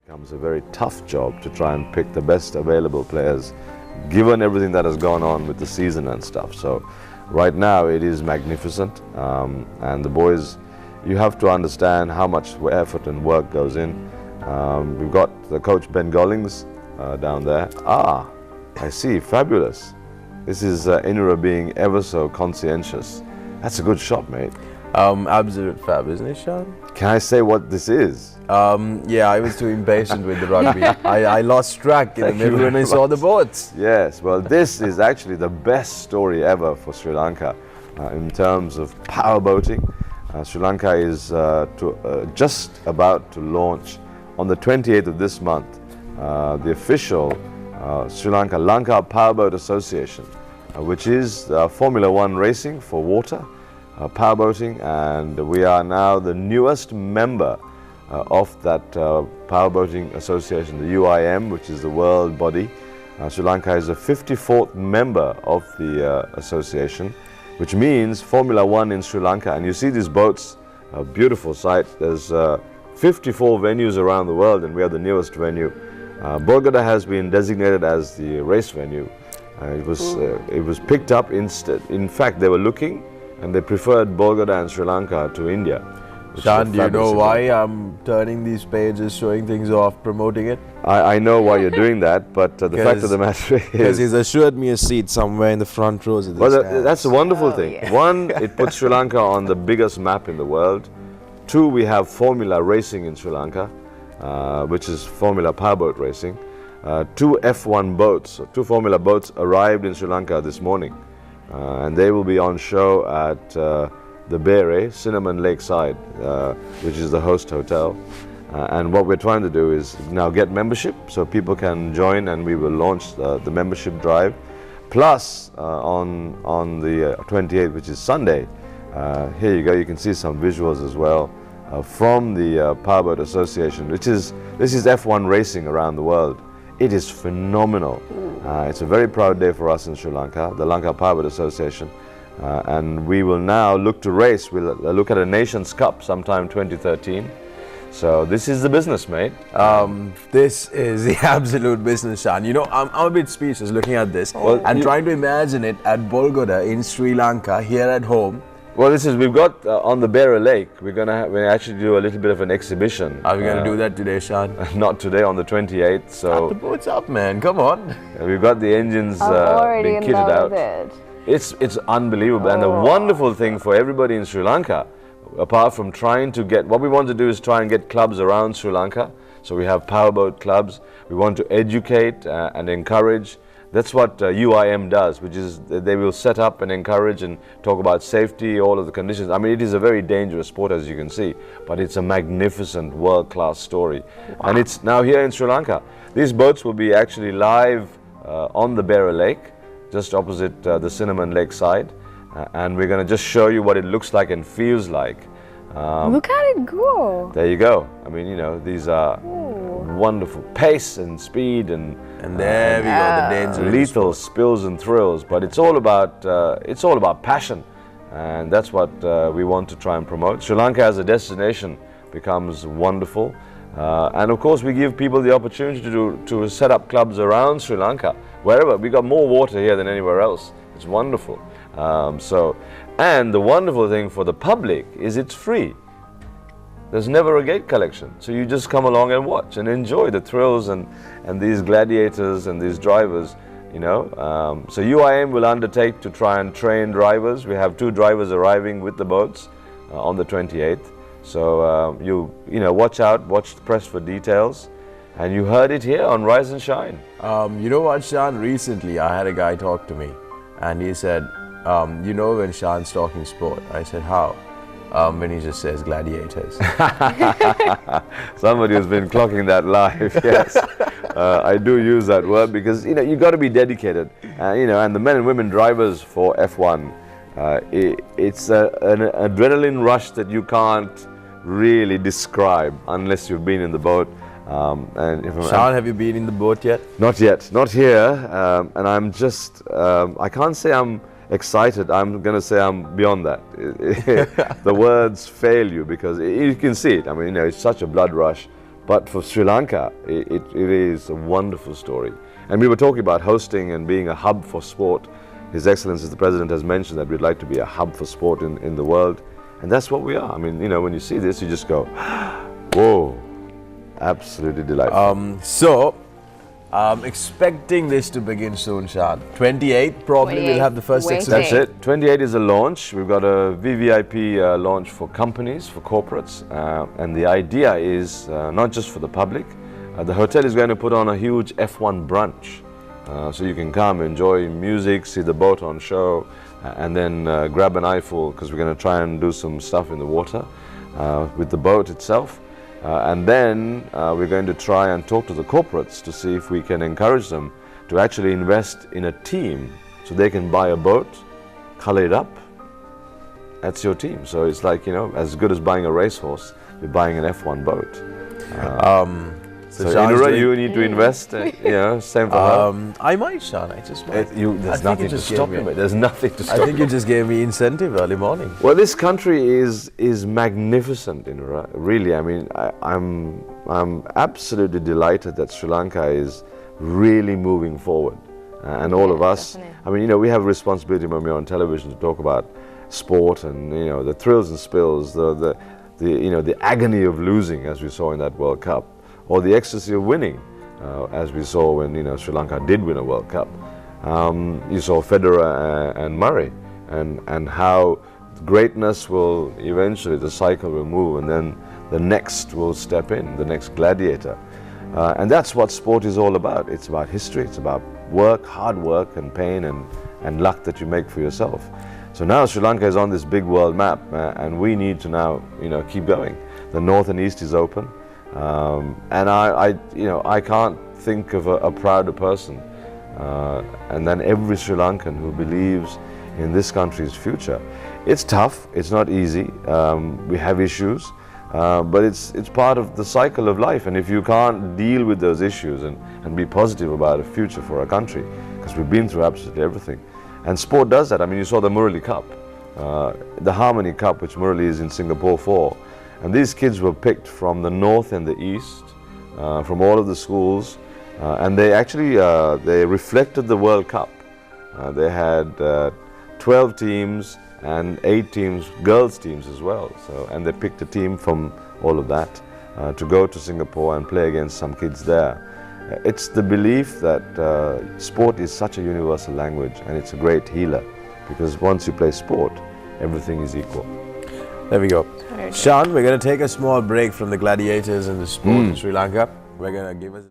Becomes a very tough job to try and pick the best available players, given everything that has gone on with the season and stuff. So right now it is magnificent, and the boys, you have to understand how much effort and work goes in. We've got the coach Ben Gollings down there. Ah, I see, fabulous. This is Inura being ever so conscientious. That's a good shot, mate. Absolute fab, isn't it, Sean? Can I say what this is? Yeah, I was too impatient with the rugby. I lost track in the middle when I saw the boats. Yes, well, this is actually the best story ever for Sri Lanka in terms of powerboating. Sri Lanka is just about to launch on the 28th of this month the official Sri Lanka Powerboat Association, which is Formula One racing for water. Powerboating, and we are now the newest member of that Powerboating Association, the UIM, which is the world body. Sri Lanka is the 54th member of the association, which means Formula One in Sri Lanka. And you see these boats, a beautiful sight. There's 54 venues around the world, and we are the newest venue. Bolgada has been designated as the race venue. It was picked up instead. In fact, they were looking, and they preferred Bolgada and Sri Lanka to India. Sean, do you know why I'm turning these pages, showing things off, promoting it? I know why you're doing that, but the fact of the matter is... Because he's assured me a seat somewhere in the front rows of this. Well, that's a wonderful thing. Yeah. One, it puts Sri Lanka on the biggest map in the world. Two, we have Formula racing in Sri Lanka, which is Formula Powerboat racing. Two F1 boats, two Formula boats arrived in Sri Lanka this morning. And they will be on show at the Bere, Cinnamon Lakeside, which is the host hotel. And what we're trying to do is now get membership so people can join, and we will launch the membership drive. Plus, on the 28th, which is Sunday, here you go, you can see some visuals as well from the Powerboat Association, this is F1 racing around the world. It is phenomenal. It's a very proud day for us in Sri Lanka, the Lanka Powerboat Association. And we will now look to race. We'll look at a Nations Cup sometime 2013. So this is the business, mate. This is the absolute business, Sean. You know, I'm a bit speechless looking at this and trying to imagine it at Bolgada in Sri Lanka, here at home. Well, we've got on the Bera Lake, we're actually do a little bit of an exhibition. Are we going to do that today, Sean? Not today, on the 28th. So start the boats up, man. Come on. We've got the engines being kitted out. It's unbelievable. And the wonderful thing for everybody in Sri Lanka, apart from trying to get, what we want to do is try and get clubs around Sri Lanka. So we have powerboat clubs. We want to educate and encourage. That's what UIM does, which is they will set up and encourage and talk about safety, all of the conditions. I mean, it is a very dangerous sport, as you can see, but it's a magnificent world-class story. Wow. And it's now here in Sri Lanka. These boats will be actually live on the Bera Lake, just opposite the Cinnamon Lakeside. And we're going to just show you what it looks like and feels like. Look at it go. There you go. I mean, you know, these are wonderful pace and speed and there we go, the dangerous lethal spills and thrills. But it's all about passion, and that's what we want to try and promote. Sri Lanka as a destination becomes wonderful, and of course we give people the opportunity to set up clubs around Sri Lanka, wherever. We got more water here than anywhere else. It's wonderful. And the wonderful thing for the public is it's free. There's never a gate collection. So you just come along and watch and enjoy the thrills and these gladiators and these drivers, you know. So UIM will undertake to try and train drivers. We have 2 drivers arriving with the boats on the 28th. So you know, watch out, watch the press for details. And you heard it here on Rise and Shine. You know what, Sean? Recently I had a guy talk to me and he said, you know when Sean's talking sport? I said, how? When he just says gladiators. Somebody has been clocking that live, yes. I do use that word because, you know, you've got to be dedicated. You know, and the men and women drivers for F1, it's an adrenaline rush that you can't really describe unless you've been in the boat. Sean, have you been in the boat yet? Not yet, not here. And I'm just, I can't say I'm excited. I'm going to say I'm beyond that. The words fail you because you can see it. I mean, you know, it's such a blood rush. But for Sri Lanka, it is a wonderful story. And we were talking about hosting and being a hub for sport. His Excellency the President has mentioned that we'd like to be a hub for sport in the world. And that's what we are. I mean, you know, when you see this, you just go, whoa, absolutely delightful. Expecting this to begin soon, Shan. 28 probably we'll have the first exhibition. That's it. 28 is a launch. We've got a VVIP launch for companies, for corporates. And the idea is not just for the public. The hotel is going to put on a huge F1 brunch. So you can come, enjoy music, see the boat on show, and then grab an eyeful, because we're going to try and do some stuff in the water with the boat itself. And then we're going to try and talk to the corporates to see if we can encourage them to actually invest in a team, so they can buy a boat, color it up. That's your team. So it's like, you know, as good as buying a racehorse, you're buying an F1 boat. So you need to invest, you know, same for her. I might, Shan. I just might. There's nothing to stop you, mate. There's nothing to stop you. I think you just gave me incentive early morning. Well, this country is magnificent, you know, really. I mean, I'm absolutely delighted that Sri Lanka is really moving forward. And all of us, definitely. I mean, you know, we have a responsibility when we're on television to talk about sport and, you know, the thrills and spills, the you know, the agony of losing, as we saw in that World Cup, or the ecstasy of winning, as we saw when, you know, Sri Lanka did win a World Cup. You saw Federer and Murray, and how greatness will eventually, the cycle will move, and then the next will step in, the next gladiator. And that's what sport is all about. It's about history, it's about work, hard work and pain and luck that you make for yourself. So now Sri Lanka is on this big world map, and we need to now, you know, keep going. The north and east is open. And you know, I can't think of a prouder person, and then every Sri Lankan who believes in this country's future. It's tough, it's not easy, we have issues, but it's part of the cycle of life. And if you can't deal with those issues and be positive about a future for our country, because we've been through absolutely everything, and sport does that. I mean, you saw the Murali Cup, the Harmony Cup, which Murali is in Singapore for. And these kids were picked from the north and the east, from all of the schools, and they actually they reflected the World Cup. They had 12 teams and 8 teams, girls teams as well. So, and they picked a team from all of that to go to Singapore and play against some kids there. It's the belief that sport is such a universal language, and it's a great healer, because once you play sport, everything is equal. There we go. Shan, we're going to take a small break from the gladiators and the sport in Sri Lanka. We're going to give us